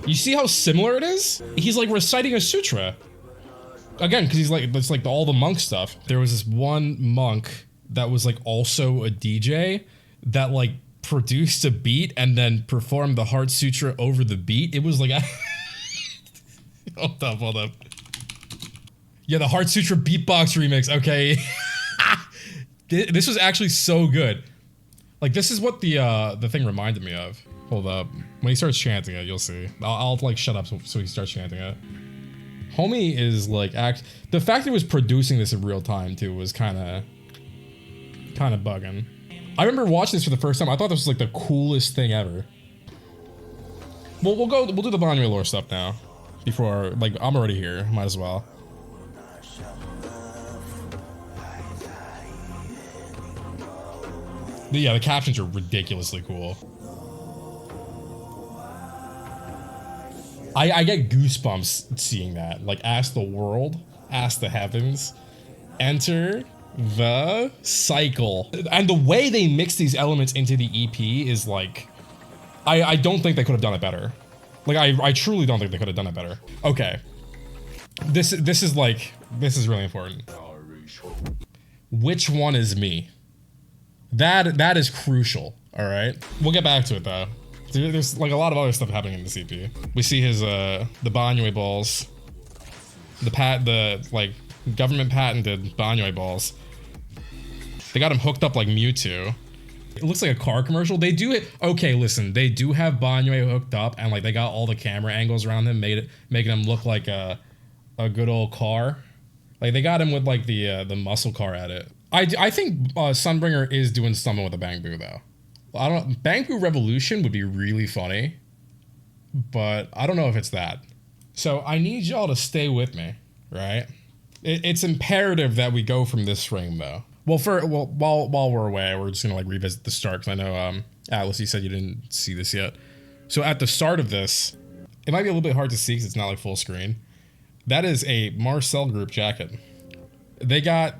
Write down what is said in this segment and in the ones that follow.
You see how similar it is? He's like reciting a sutra. Again, because he's like, it's like all the monk stuff. There was this one monk that was like also a DJ that like produced a beat and then performed the Heart Sutra over the beat. It was like, hold up. Yeah, the Heart Sutra beatbox remix. Okay. This was actually so good. Like, this is what the thing reminded me of. Hold up. When he starts chanting it, you'll see. I'll like shut up so he starts chanting it. Homie is like the fact that he was producing this in real time too was kind of bugging. I remember watching this for the first time. I thought this was like the coolest thing ever. We'll do the Banyue lore stuff now. Before, like, I'm already here. Might as well. Yeah, the captions are ridiculously cool. I get goosebumps seeing that. Like, ask the world, ask the heavens, enter the cycle. And the way they mix these elements into the EP is like, I don't think they could have done it better. Like, I truly don't think they could have done it better. Okay. This is really important. Which one is me? That is crucial, alright? We'll get back to it though. There's like a lot of other stuff happening in the CP. We see his the Banyue balls. The like government patented Banyue balls. They got him hooked up like Mewtwo. It looks like a car commercial. They do it. Okay, listen, they do have Banyue hooked up and like they got all the camera angles around him, making him look like a good old car. Like they got him with like the muscle car at it. I think Sunbringer is doing something with a Bangbu though. I don't. Bangbu Revolution would be really funny, but I don't know if it's that. So I need y'all to stay with me, right? It's imperative that we go from this frame though. Well, while we're away, we're just gonna like revisit the start because I know Atlas, you said you didn't see this yet. So at the start of this, it might be a little bit hard to see because it's not like full screen. That is a Marcel Group jacket. They got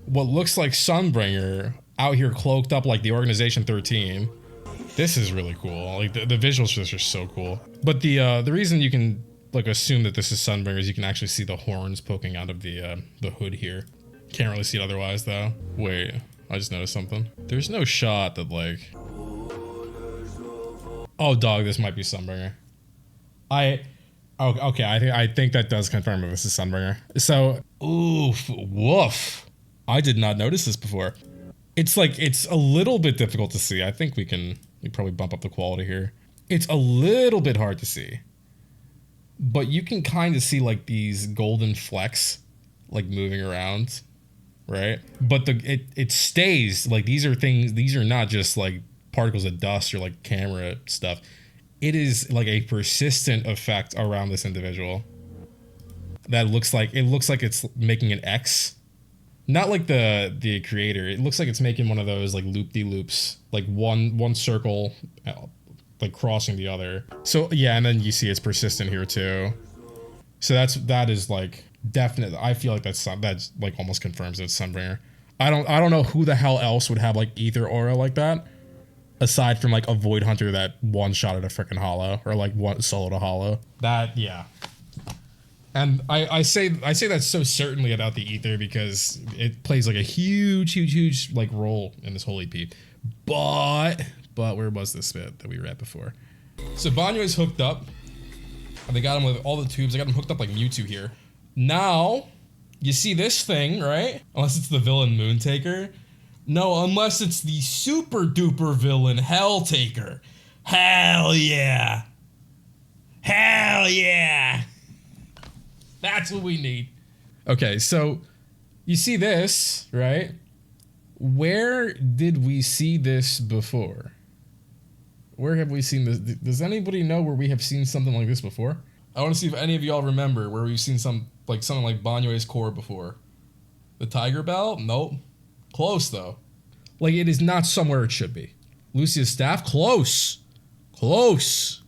what looks like Sunbringer out here cloaked up like the Organization 13. This is really cool. Like the visuals for this are so cool. But the reason you can like assume that this is Sunbringer is you can actually see the horns poking out of the hood here. Can't really see it otherwise though. Wait, I just noticed something. There's no shot that like. Oh dog, this might be Sunbringer. Okay, I think that does confirm that this is Sunbringer. So, oof, woof. I did not notice this before. It's like, it's a little bit difficult to see. I think we probably bump up the quality here. It's a little bit hard to see. But you can kind of see like these golden flecks like moving around, right? But it stays, like these are not just like particles of dust or like camera stuff. It is like a persistent effect around this individual. That looks like it's making an X. Not like the creator. It looks like it's making one of those like loop-de-loops, like one circle, like crossing the other. So yeah, and then you see it's persistent here too. So that is like definite. I feel like that's like almost confirms it's Sunbringer. I don't know who the hell else would have like ether aura like that, aside from like a Void Hunter that one shot at a freaking hollow or like one solo to hollow. That yeah. And I say that so certainly about the ether because it plays like a huge like role in this whole EP. But where was this bit that we read before? So Banyue's hooked up. And they got him with all the tubes. They got him hooked up like Mewtwo here. Now, you see this thing, right? Unless it's the villain Moontaker. No, unless it's the super duper villain Helltaker. Hell yeah. Hell yeah. That's what we need. Okay, so you see this, right? Where did we see this before? Where have we seen this? Does anybody know where we have seen something like this before? I want to see if any of y'all remember where we've seen something like Banyue's core before. The Tiger Bell? Nope. Close though. Like it is not somewhere it should be. Lucia's staff? Close. Close.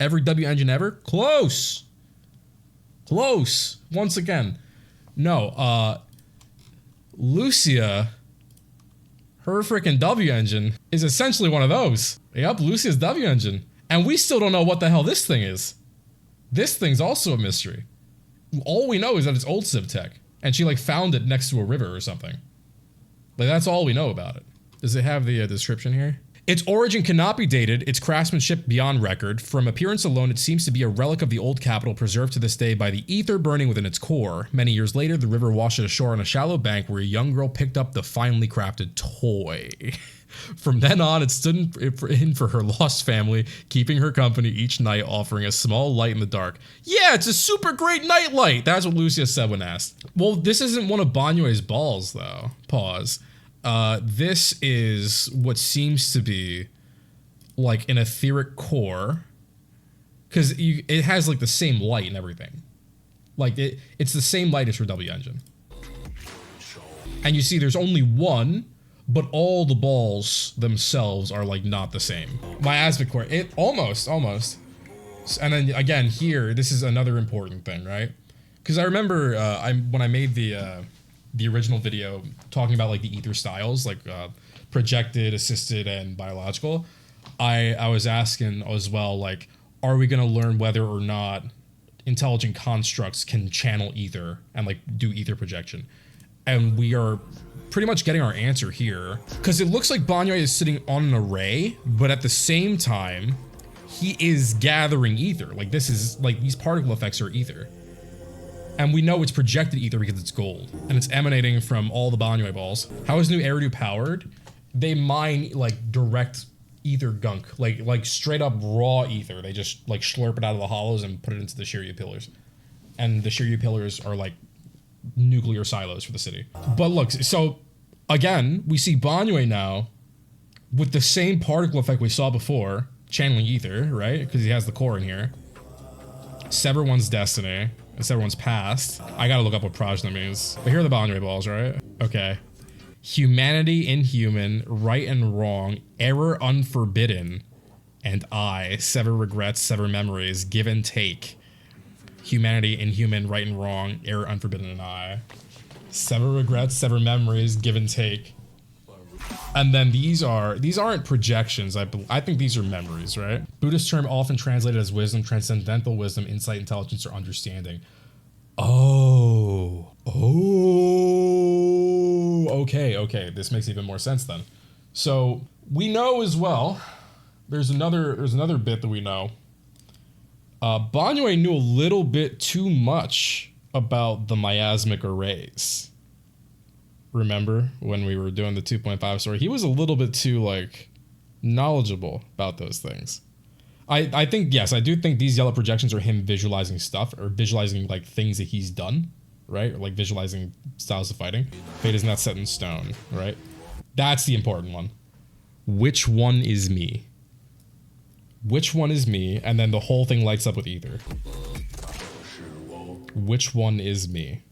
Every W engine ever? Close. Close. Once again. No, Lucia, her freaking W engine is essentially one of those. Yep, Lucia's W engine. And we still don't know what the hell this thing is. This thing's also a mystery. All we know is that it's old Civ tech, and she like found it next to a river or something. Like that's all we know about it. Does it have the description here? Its origin cannot be dated, its craftsmanship beyond record. From appearance alone, it seems to be a relic of the old capital preserved to this day by the ether burning within its core. Many years later, the river washed it ashore on a shallow bank where a young girl picked up the finely crafted toy. From then on, it stood in for her lost family, keeping her company each night, offering a small light in the dark. Yeah, it's a super great nightlight! That's what Lucia said when asked. Well, this isn't one of Banyue's balls, though. Pause. This is what seems to be like an etheric core, because it has like the same light and everything. Like it's the same light as her W engine. And you see there's only one, but all the balls themselves are like not the same. Miasmic core, it almost. And then again here, this is another important thing, right? Because I remember when I made the original video talking about like the ether styles, like projected, assisted, and biological, I was asking as well, like, are we gonna learn whether or not intelligent constructs can channel ether and like do ether projection? And we are pretty much getting our answer here, because it looks like Banyue is sitting on an array, but at the same time, he is gathering ether. Like this is like these particle effects are ether. And we know it's projected ether because it's gold, and it's emanating from all the Banyue balls. How is new Eridu powered? They mine like direct ether gunk, like straight up raw ether. They just like slurp it out of the hollows and put it into the Shiryu pillars. And the Shiryu pillars are like nuclear silos for the city. But look, so again, we see Banyue now with the same particle effect we saw before, channeling ether, right? Because he has the core in here. Sever one's destiny. It's everyone's past. I gotta look up what Prajna means. But here are the Banyue balls, right? Okay. Humanity, inhuman, right and wrong, error unforbidden, and I, sever regrets, sever memories, give and take. Humanity, inhuman, right and wrong, error unforbidden, and I. Sever regrets, sever memories, give and take. And then these aren't projections. I think these are memories, right? Buddhist term often translated as wisdom, transcendental wisdom, insight, intelligence, or understanding. Oh, okay. This makes even more sense then. So we know as well. There's another bit that we know. Banyue knew a little bit too much about the miasmic arrays. Remember when we were doing the 2.5 story? He was a little bit too like knowledgeable about those things. I think, yes, I do think these yellow projections are him visualizing stuff, or visualizing like things that he's done, right? Or like visualizing styles of fighting. Fate is not set in stone, right? That's the important one. Which one is me? Which one is me? And then the whole thing lights up with ether. Which one is me?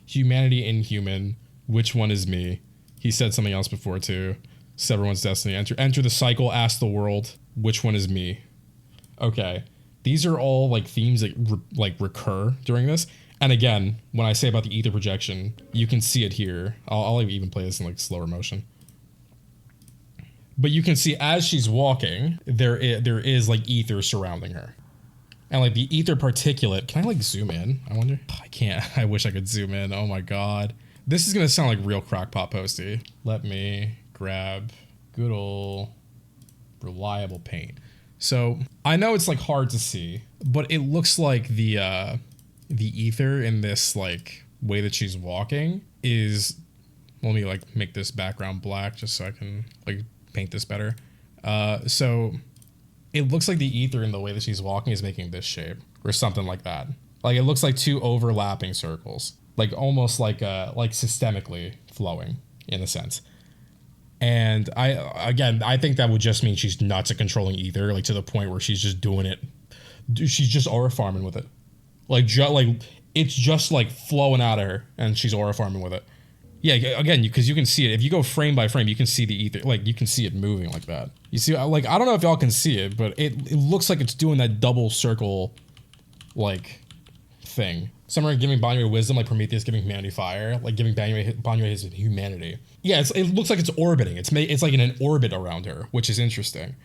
Humanity, inhuman. Which one is me? He said something else before too. Sever one's destiny. Enter the cycle. Ask the world. Which one is me? Okay, these are all like themes that recur during this. And again, when I say about the ether projection, you can see it here. I'll even play this in like slower motion. But you can see as she's walking, there is like ether surrounding her. And like the ether particulate, can I like zoom in? I wonder. I can't. I wish I could zoom in. Oh my god. This is gonna sound like real crackpot posty. Let me grab good old reliable paint. So I know it's like hard to see, but it looks like the ether in this like way that she's walking is. Let me like make this background black just so I can like paint this better. So it looks like the ether in the way that she's walking is making this shape or something like that. Like it looks like two overlapping circles, like almost like systemically flowing in a sense. And I think that would just mean she's nuts at controlling ether, like to the point where she's just doing it. She's just aura farming with it. Like it's just like flowing out of her and she's aura farming with it. Yeah, again, because you can see it. If you go frame by frame, you can see the ether. Like, you can see it moving like that. You see, like, I don't know if y'all can see it, but it looks like it's doing that double circle, like, thing. Some are giving Banyue wisdom, like Prometheus giving humanity fire, like giving Banyue his humanity. Yeah, it looks like it's orbiting. It's like in an orbit around her, which is interesting.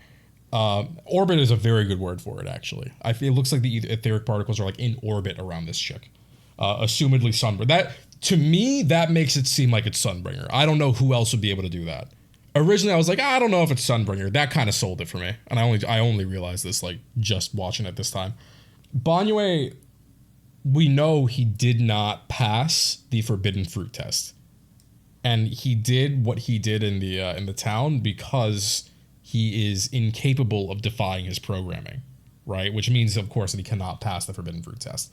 Orbit is a very good word for it, actually. It looks like the etheric particles are like in orbit around this chick. Assumedly Sunbringer. That, to me, that makes it seem like it's Sunbringer. I don't know who else would be able to do that. Originally, I was like, I don't know if it's Sunbringer. That kind of sold it for me. And I only realized this, like, just watching it this time. Banyue, we know he did not pass the forbidden fruit test. And he did what he did in the town because he is incapable of defying his programming, right? Which means, of course, that he cannot pass the forbidden fruit test.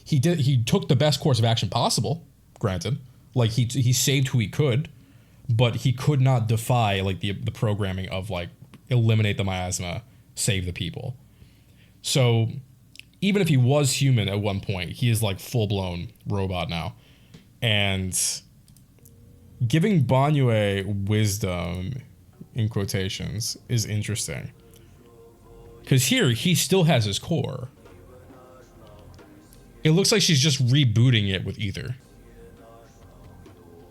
He took the best course of action possible, granted. Like, he saved who he could, but he could not defy, like, the programming of, like, eliminate the miasma, save the people. So even if he was human at one point, he is, like, full-blown robot now. And giving Banyue wisdom, in quotations, is interesting. Because here, he still has his core. It looks like she's just rebooting it with ether.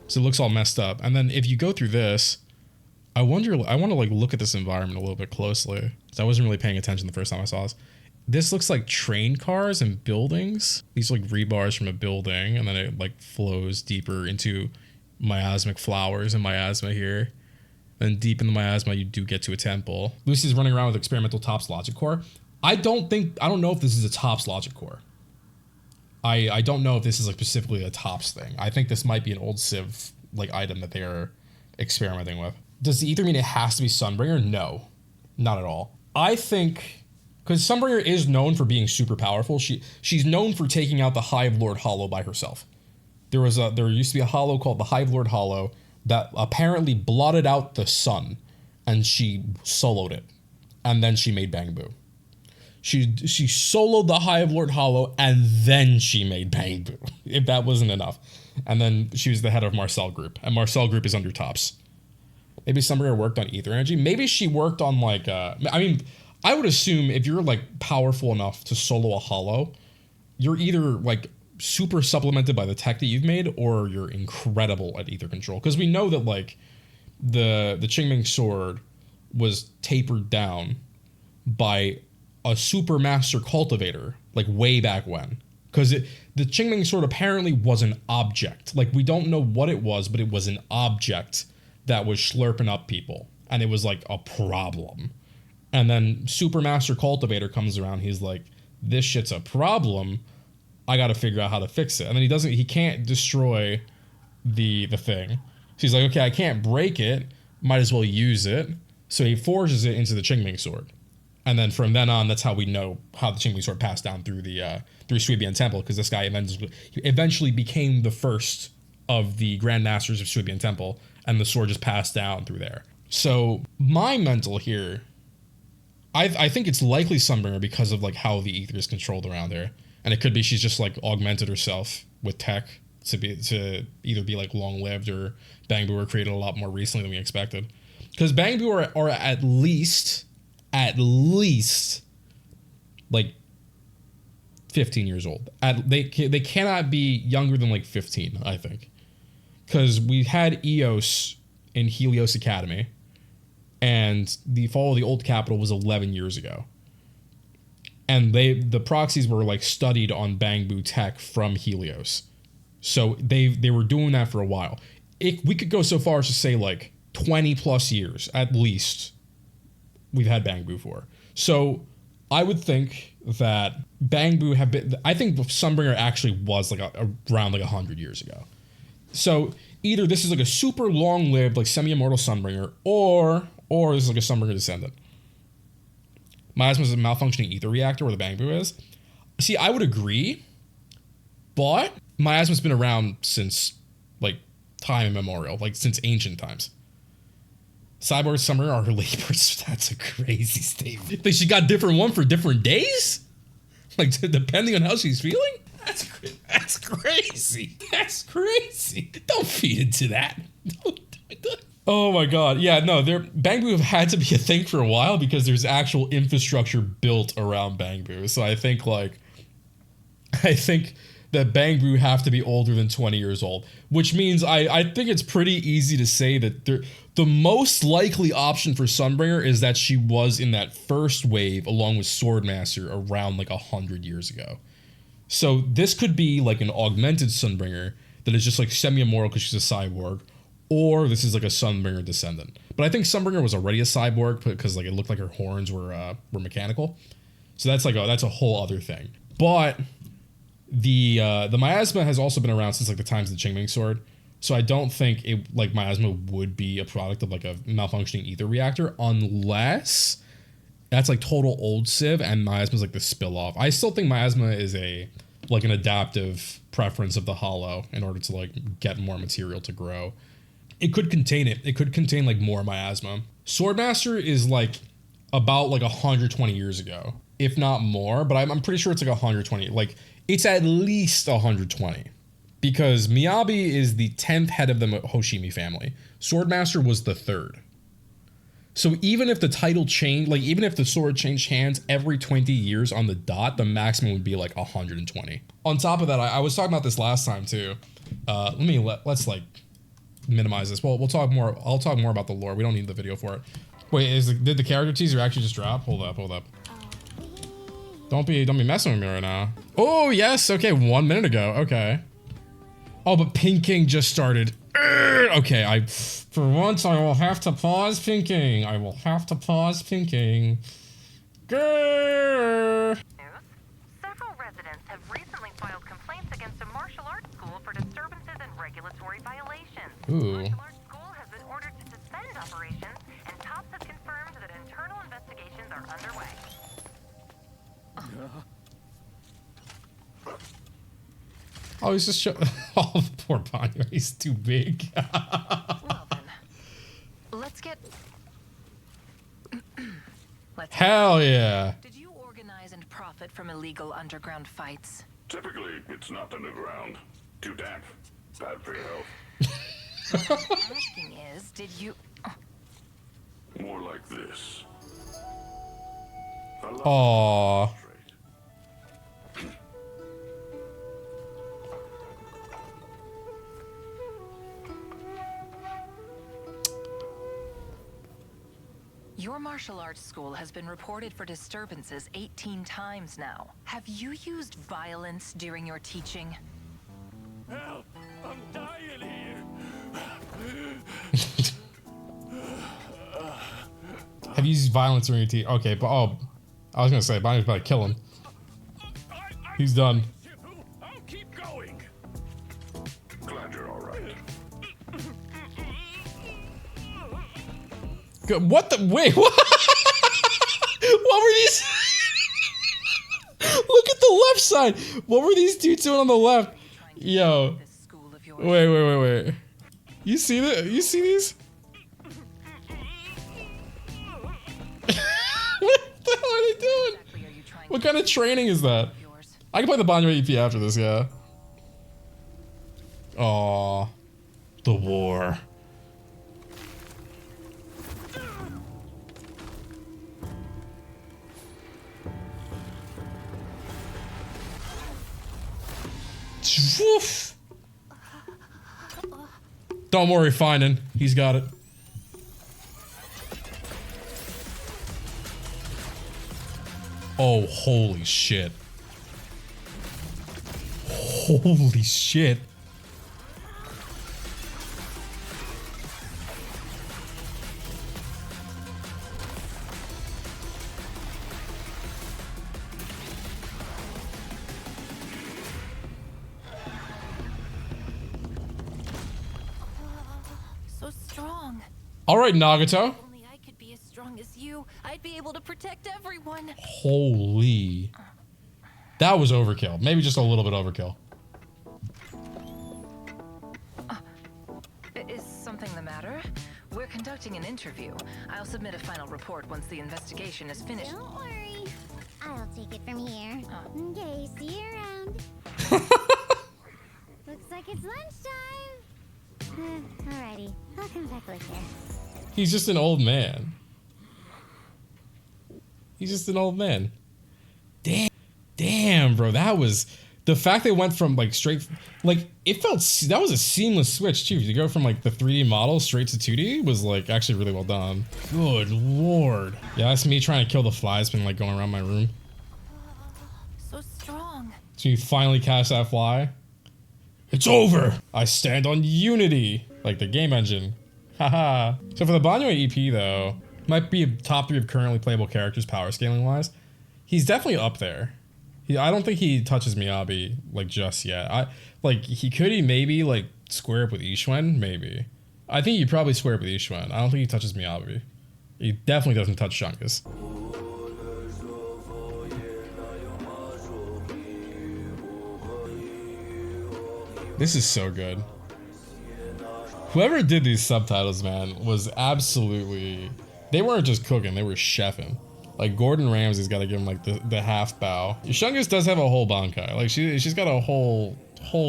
So it looks all messed up. And then if you go through this, I want to like look at this environment a little bit closely. So I wasn't really paying attention the first time I saw this. This looks like train cars and buildings. These are like rebars from a building, and then it like flows deeper into miasmic flowers and miasma here. Then deep in the miasma, you do get to a temple. Lucy's running around with experimental TOPS logic core. I don't know if this is a TOPS logic core. I don't know if this is like specifically a TOPS thing. I think this might be an old Civ like item that they're experimenting with. Does the ether mean it has to be Sunbringer? No, not at all. I think, because Sunbringer is known for being super powerful. She's known for taking out the Hive Lord Hollow by herself. There used to be a hollow called the Hive Lord Hollow that apparently blotted out the sun, and she soloed it, and then she made Banyue. She soloed the Hive Lord Hollow, and then she made Banyue, if that wasn't enough. And then she was the head of Marcel Group, and Marcel Group is under TOPS. Maybe Sunbringer worked on ether energy. Maybe she worked on like, I mean, I would assume if you're like powerful enough to solo a hollow, you're either like super supplemented by the tech that you've made, or you're incredible at ether control. Because we know that like the Qingming sword was tapered down by a super master cultivator, like way back when. Because the Qingming sword apparently was an object. Like, we don't know what it was, but it was an object that was slurping up people. And it was like a problem. And then super master cultivator comes around, he's like, this shit's a problem, I gotta figure out how to fix it. And then he can't destroy the thing. So he's like, okay, I can't break it, might as well use it. So he forges it into the Qingming sword. And then from then on, that's how we know how the Qingming sword passed down through the through Yuebunni Temple, because this guy eventually became the first of the Grand Masters of Yuebunni Temple, and the sword just passed down through there. So my mental here, I think it's likely Sunbringer because of like how the ether is controlled around there, and it could be she's just like augmented herself with tech to either be like long lived, or Banyue were created a lot more recently than we expected, because Banyue are at least like 15 years old. They cannot be younger than like 15, I think, because we had EOS in Helios Academy, and the fall of the old capital was 11 years ago, and the proxies were like studied on Banyue tech from Helios, so they were doing that for a while. We could go so far as to say like 20 plus years at least we've had Banyue for. So I would think that Banyue have been, I think Sunbringer actually was like around like 100 years ago. So either this is like a super long-lived, like semi-immortal Sunbringer, or this is like a Sunbringer descendant. Miasma is a malfunctioning ether reactor where the Banyue is. See, I would agree, but Miasma's been around since like time immemorial, like since ancient times. Cyborg Summer are her labors. That's a crazy statement. Like she got different one for different days? Like depending on how she's feeling? That's crazy. That's crazy. Don't feed into that. Oh my god. Yeah, no, Banyue have had to be a thing for a while because there's actual infrastructure built around Banyue. So I think that Banyue have to be older than 20 years old, which means I think it's pretty easy to say that the most likely option for Sunbringer is that she was in that first wave along with Swordmaster around like 100 years ago. So this could be like an augmented Sunbringer that is just like semi-immortal because she's a cyborg, or this is like a Sunbringer descendant. But I think Sunbringer was already a cyborg because like it looked like her horns were mechanical. So that's like that's a whole other thing. But the miasma has also been around since like the times of the Qingming sword. So I don't think it like miasma would be a product of like a malfunctioning ether reactor unless that's like total old Civ and miasma is like the spill off. I still think miasma is like an adaptive preference of the hollow in order to like get more material to grow. It could contain it. It could contain like more miasma. Swordmaster is like about like 120 years ago, if not more, but I'm pretty sure it's like 120. Like it's at least 120 because Miyabi is the 10th head of the Hoshimi family. Swordmaster was the 3rd. So even if the title changed, like even if the sword changed hands every 20 years on the dot, the maximum would be like 120. On top of that, I was talking about this last time too. Let's like minimize this. Well, we'll talk more. I'll talk more about the lore. We don't need the video for it. Wait, did the character teaser actually just drop? Hold up. Don't be messing with me right now. Oh yes, okay, 1 minute ago. Okay. Oh, but Pinking just started. Okay, for once I will have to pause Pinking. I will have to pause Pinking. Grrr. Several residents have recently filed complaints against a martial arts school for disturbances and regulatory violations. Ooh. The martial arts school has been ordered to suspend operations, and TOPS has confirmed that internal investigations are underway. Oh, he's just oh, poor Banyue. He's too big. Well then, let's Hell yeah. Did you organize and profit from illegal underground fights? Typically, it's not underground. Too damp. Bad for your health. What I'm asking is, did you... More like this. Aww. Your martial arts school has been reported for disturbances 18 times now. Have you used violence during your teaching? Help! I'm dying here! Have you used violence during your teeth? Okay, but oh, I was gonna say, Banyue's about to kill him. He's done. I'll keep going. Glad you're all right. What the? Wait, what? What were these? Look at the left side. What were these dudes doing on the left? Yo. Wait. You see that? You see these? What the hell are they doing? What kind of training is that? I can play the Banyue EP after this, yeah. Aww. The war. Woof. Don't worry, Finan. He's got it. Oh, holy shit. Holy shit. So strong. All right, Nagato. If only I could be as strong as you, I'd be able to protect everyone. Holy. That was overkill. Maybe just a little bit overkill. Is something the matter? We're conducting an interview. I'll submit a final report once the investigation is finished. Don't worry. I'll take it from here. Okay, see you around. Looks like it's lunchtime. Alrighty, I'll come back later. He's just an old man. He's just an old man. Damn, bro, that was The fact they went from like straight, like it felt, that was a seamless switch too. To go from like the 3D model straight to 2D was like actually really well done. Good lord. Yeah, that's me trying to kill the flies been like going around my room. So strong. So you finally catch that fly? It's over! I stand on Unity! Like the game engine. Haha. So for the Banyue EP though, might be a top 3 of currently playable characters power scaling wise. He's definitely up there. I don't think he touches Miyabi like just yet. He maybe like square up with Ishwen? Maybe. I think he probably square up with Ishwen. I don't think he touches Miyabi. He definitely doesn't touch Shunkus. This is so good. Whoever did these subtitles, man, was absolutely... They weren't just cooking, they were chefing. Like, Gordon Ramsay's gotta give him, like, the half bow. Shungus does have a whole bankai. Like, she's got a whole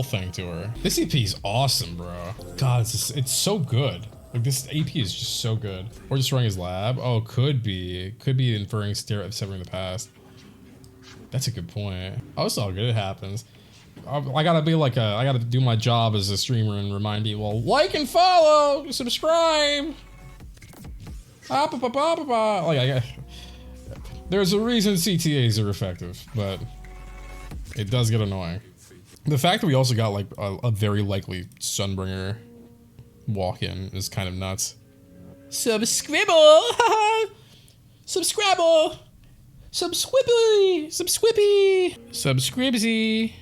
thing to her. This EP is awesome, bro. God, it's so good. Like, this EP is just so good. Or destroying his lab? Oh, could be. Could be inferring severing the past. That's a good point. Oh, it's all good, it happens. I gotta be like I gotta do my job as a streamer and remind you, well, like and follow, subscribe. Like, there's a reason CTAs are effective, but it does get annoying. The fact that we also got like a very likely Sunbringer walk-in is kind of nuts. Subscribble! Subscribble! Subsquibbly! Subsquippy! Subscribsy!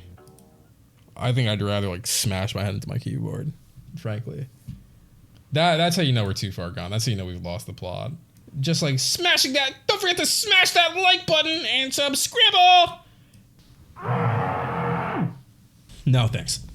I think I'd rather like smash my head into my keyboard, frankly. That's how you know we're too far gone. That's how you know we've lost the plot. Just like smashing that. Don't forget to smash that like button and subscribble. No, thanks.